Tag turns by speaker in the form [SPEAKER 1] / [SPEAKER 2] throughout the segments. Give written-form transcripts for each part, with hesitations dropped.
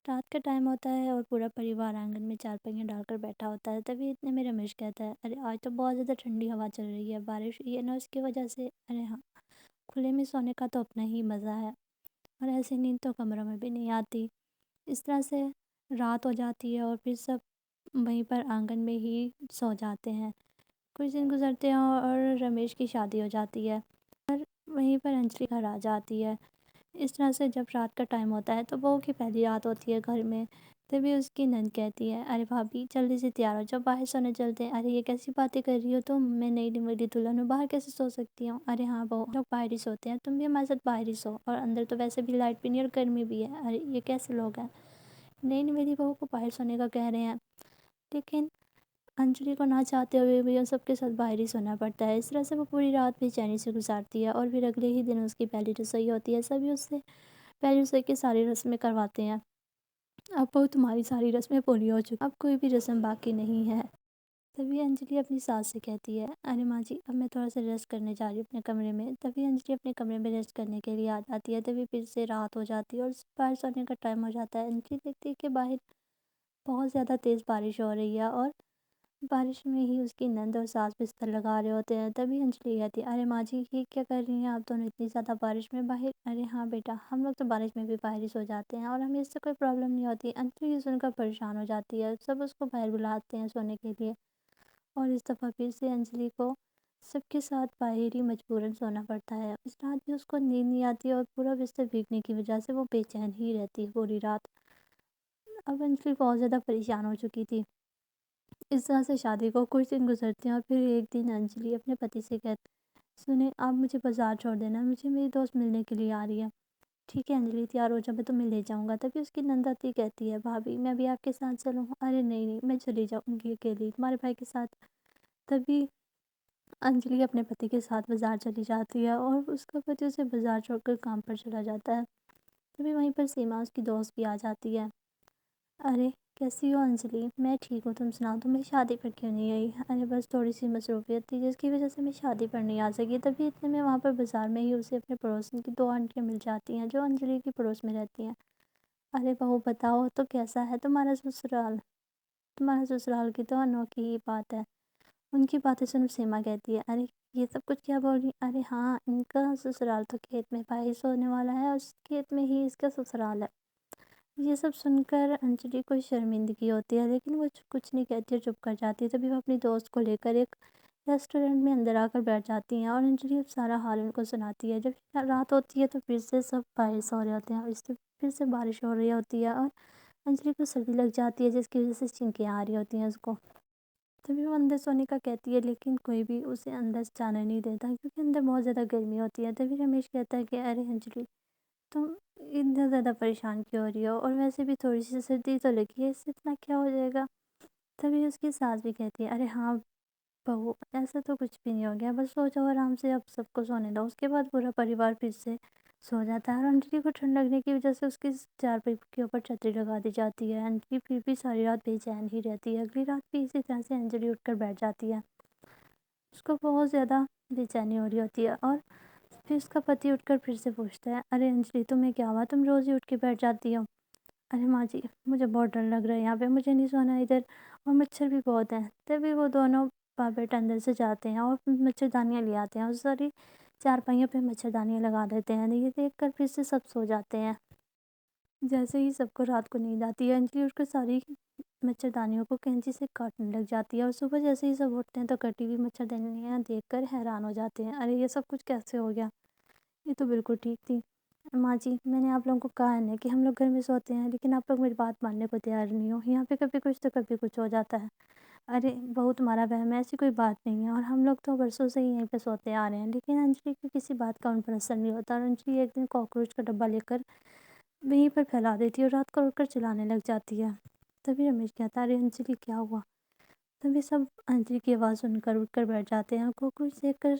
[SPEAKER 1] رات کا ٹائم ہوتا ہے اور پورا پریوار آنگن میں چارپائیاں ڈال کر بیٹھا ہوتا ہے۔ تبھی اتنے میں رمیش کہتا ہے، ارے آج تو بہت زیادہ ٹھنڈی ہوا چل رہی ہے، بارش ہوئی ہے نا اس کی وجہ سے۔ ارے ہاں، کھلے میں سونے کا تو اپنا ہی مزہ ہے، اور ایسی نیند تو کمروں میں بھی نہیں آتی۔ اس طرح سے رات ہو جاتی ہے اور پھر سب وہیں پر آنگن میں ہی سو جاتے ہیں۔ کچھ دن گزرتے ہیں اور رمیش کی شادی ہو جاتی ہے، اور وہیں پر انجلی گھر آ جاتی ہے۔ اس طرح سے جب رات کا ٹائم ہوتا ہے تو بہو کی پہلی رات ہوتی ہے گھر میں۔ تبھی اس کی نند کہتی ہے، ارے بھابھی جلدی سے تیار ہو جب باہر سونے چلتے ہیں۔ ارے یہ کیسی باتیں کر رہی ہو تم، میں نئی نویلی دلہن ہوں، باہر کیسے سو سکتی ہوں؟ ارے ہاں بہو، لوگ باہر ہی سوتے ہیں، تم بھی ہمارے ساتھ باہر ہی سو، اور اندر تو ویسے بھی لائٹ بھی نہیں اور گرمی بھی ہے۔ ارے یہ کیسے لوگ ہیں، نئی نویلی بہو کو باہر سونے کا کہہ رہے ہیں؟ لیکن انجلی کو نہ چاہتے ہوئے بھی ان سب کے ساتھ باہر ہی سونا پڑتا ہے۔ اس طرح سے وہ پوری رات بے چینی سے گزارتی ہے، اور پھر اگلے ہی دن اس کی پہلی رسوئی ہوتی ہے۔ سبھی اس سے پہلی رسوئی کی ساری رسمیں کرواتے ہیں۔ اب بہو تمہاری ساری رسمیں پوری ہو چکی، اب کوئی بھی رسم باقی نہیں ہے۔ تبھی انجلی اپنی ساس سے کہتی ہے، ارے ماں جی اب میں تھوڑا سا ریسٹ کرنے جا رہی ہوں اپنے کمرے میں۔ تبھی انجلی اپنے کمرے میں ریسٹ کرنے کے لیے آ جاتی ہے۔ تبھی پھر سے رات ہو جاتی ہے اور باہر سونے کا ٹائم ہو جاتا ہے۔ انجلی دیکھتی ہے کہ باہر بہت زیادہ تیز بارش ہو رہی ہے، اور بارش میں ہی اس کی نند اور ساس بستر لگا رہے ہوتے ہیں۔ تبھی انجلی کہتی ہے، ارے ماں جی یہ کیا کر رہی ہیں آپ دونوں اتنی زیادہ بارش میں باہر؟ ارے ہاں بیٹا، ہم لوگ تو بارش میں بھی باہر ہی سو جاتے ہیں اور ہمیں اس سے کوئی پرابلم نہیں ہوتی۔ انجلی یہ سن کر پریشان ہو جاتی ہے، سب اس کو باہر بلاتے ہیں سونے کے لیے، اور اس دفعہ پھر سے انجلی کو سب کے ساتھ باہر ہی مجبوراً سونا پڑتا ہے۔ اس رات بھی اس کو نیند نہیں آتی اور پورا بستر بھیگنے کی وجہ سے وہ بے چین ہی رہتی ہے پوری رات۔ اب انجلی بہت زیادہ پریشان ہو چکی تھی۔ اس طرح سے شادی کو کچھ دن گزرتے ہیں، اور پھر ایک دن انجلی اپنے پتی سے کہتی، سنیں آپ مجھے بازار چھوڑ دینا، مجھے میری دوست ملنے کے لیے آ رہی ہے۔ ٹھیک ہے انجلی، تیار ہو جا، میں تمہیں لے جاؤں گا۔ تبھی اس کی نند آتی کہتی ہے، بھابھی میں بھی آپ کے ساتھ چلوں؟ ارے نہیں نہیں، میں چلی جاؤں گی اکیلی تمہارے بھائی کے ساتھ۔ تبھی انجلی اپنے پتی کے ساتھ بازار چلی جاتی ہے، اور اس کا پتی اسے بازار چھوڑ کر کام پر چلا جاتا ہے۔ تبھی وہیں پر سیما اس کی دوست بھی آ جاتی ہے۔ ارے کیسی ہو انجلی؟ میں ٹھیک ہوں، تم سناؤ، تمہیں شادی پر کیوں نہیں آئی؟ ارے بس تھوڑی سی مصروفیت تھی جس کی وجہ سے میں شادی پر نہیں آ سکی۔ تبھی اتنے میں وہاں پر بازار میں ہی اسے اپنے پڑوسن کی 2 آنٹیاں مل جاتی ہیں جو انجلی کی پڑوس میں رہتی ہیں۔ ارے بہو بتاؤ تو کیسا ہے تمہارا سسرال؟ تمہارا سسرال کی تو انوکھی ہی بات ہے۔ ان کی باتیں سن سیما کہتی ہے، ارے یہ سب کچھ کیا بول رہی؟ ارے ہاں، ان کا سسرال تو کھیت میں باہر سونے والا ہے، اور اس کھیت میں ہی اس کا سسرال ہے۔ یہ سب سن کر انجلی کو شرمندگی ہوتی ہے، لیکن وہ کچھ نہیں کہتی اور چپ کر جاتی ہے۔ تبھی وہ اپنی دوست کو لے کر ایک ریسٹورنٹ میں اندر آ کر بیٹھ جاتی ہیں، اور انجلی سارا حال ان کو سناتی ہے۔ جب رات ہوتی ہے تو پھر سے سب باہر سو رہے ہوتے ہیں، اور اس سے پھر سے بارش ہو رہی ہوتی ہے، اور انجلی کو سردی لگ جاتی ہے جس کی وجہ سے چھینکیاں آ رہی ہوتی ہیں اس کو۔ تبھی وہ اندر سونے کا کہتی ہے، لیکن کوئی بھی اسے اندر جانے نہیں دیتا کیونکہ اندر بہت زیادہ گرمی ہوتی ہے۔ تبھی رمیش کہتا ہے کہ ارے انجلی تم اتنا زیادہ پریشان کیوں ہو رہی ہو، اور ویسے بھی تھوڑی سی سردی تو لگی ہے، اس سے اتنا کیا ہو جائے گا؟ تبھی اس کی ساس بھی کہتی ہے، ارے ہاں بہو ایسا تو کچھ بھی نہیں ہو گیا، بس سو جاؤ آرام سے، اب سب کو سونے دو۔ اس کے بعد پورا پریوار پھر سے سو جاتا ہے، اور انجلی کو ٹھنڈ لگنے کی وجہ سے اس کی چارپائی کے اوپر چھتری لگا دی جاتی ہے۔ انجلی پھر بھی ساری رات بے چین ہی رہتی ہے۔ اگلی رات بھی اسی طرح سے انجلی اٹھ کر بیٹھ جاتی ہے، اس کو بہت زیادہ بے چینی ہو رہی ہوتی ہے، اور پھر اس کا پتی اٹھ کر پھر سے پوچھتا ہے، ارے انجلی تمہیں کیا ہوا، تم روز ہی اٹھ کے بیٹھ جاتی ہو؟ ارے ماں جی مجھے بہت ڈر لگ رہا ہے یہاں پہ، مجھے نہیں سونا ادھر، اور مچھر بھی بہت ہیں۔ تبھی وہ دونوں بیٹ اندر سے جاتے ہیں اور مچھردانیاں لے آتے ہیں، اور ساری چارپائیوں پہ مچھردانیاں لگا دیتے ہیں۔ یہ دیکھ کر پھر سے سب سو جاتے ہیں۔ جیسے ہی سب کو رات کو نیند آتی ہے، انجلی اٹھ کر ساری مچھردانیوں کو کینچی سے کاٹنے لگ جاتی ہے، اور صبح جیسے ہی سب اٹھتے ہیں تو کٹی ہوئی مچھردانیاں دیکھ کر حیران ہو جاتے ہیں، ارے یہ سب کچھ کیسے ہو گیا، یہ تو بالکل ٹھیک تھی۔ ماں جی میں نے آپ لوگوں کو کہا ہے نا کہ ہم لوگ گھر میں سوتے ہیں، لیکن آپ لوگ میری بات ماننے کو تیار نہیں ہو، یہاں پہ کبھی کچھ تو کبھی کچھ ہو جاتا ہے۔ ارے بہت تمہارا وہم ہے، ایسی کوئی بات نہیں ہے، اور ہم لوگ تو برسوں سے ہی یہیں پہ سوتے آ رہے ہیں۔ لیکن انجلی کی کسی بات کا ان پر اثر نہیں ہوتا، اور انجلی ایک دن کاکروچ کا ڈبہ لے کر وہیں پر پھیلا دیتی ہے اور رات کو اٹھ کر چلانے لگ جاتی ہے۔ تبھی رمیش کہتا ہے، ارے انجلی کیا ہوا؟ تبھی سب انجلی کی آواز سن کر اٹھ کر بیٹھ جاتے ہیں، اور کاکروچ دیکھ کر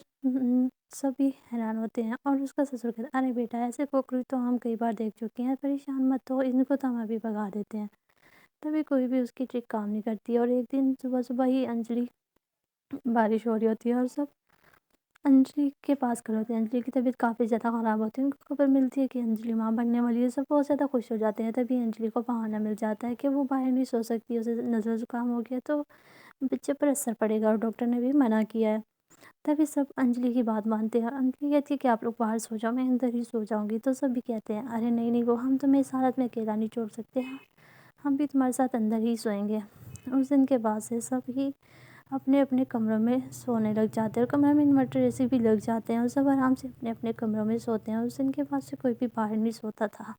[SPEAKER 1] سبھی حیران ہوتے ہیں، اور اس کا سسر کہتا ہے، ارے بیٹا ایسے کاکروچ تو ہم کئی بار دیکھ چکے ہیں، پریشان مت ہو، ان کو تو ہم ابھی بھگا دیتے ہیں۔ تبھی کوئی بھی اس کی ٹرک کام نہیں کرتی، اور ایک دن صبح صبح ہی انجلی بارش ہو رہی ہوتی ہے، اور سب انجلی کے پاس کھڑے ہوتے ہیں. انجلی کی طبیعت کافی زیادہ خراب ہوتی ہے. ان کو خبر ملتی ہے کہ انجلی ماں بننے والی ہے. سب بہت زیادہ خوش ہو جاتے ہیں. تبھی انجلی کو بہانہ مل جاتا ہے کہ وہ باہر نہیں سو سکتی، اسے نزلہ زکام ہو گیا تو بچے پر اثر پڑے گا اور ڈاکٹر نے بھی منع کیا ہے. تبھی سب انجلی کی بات مانتے ہیں. انجلی کہتی ہے کہ آپ لوگ باہر سو جاؤ، میں اندر ہی سو جاؤں گی. تو سب بھی کہتے ہیں ارے نہیں نہیں، وہ ہم تمہیں اس حالت میں اکیلا نہیں چھوڑ سکتے، ہم بھی تمہارے ساتھ اندر ہی سوئیں گے. اس دن کے بعد سے سب ہی اپنے اپنے کمروں میں سونے لگ جاتے ہیں، اور کمرے میں انورٹر ایسے بھی لگ جاتے ہیں اور سب آرام سے اپنے اپنے کمروں میں سوتے ہیں. اس دن کے بعد سے کوئی بھی باہر نہیں سوتا تھا،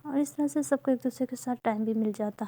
[SPEAKER 1] اور اس طرح سے سب کو ایک دوسرے کے ساتھ ٹائم بھی مل جاتا.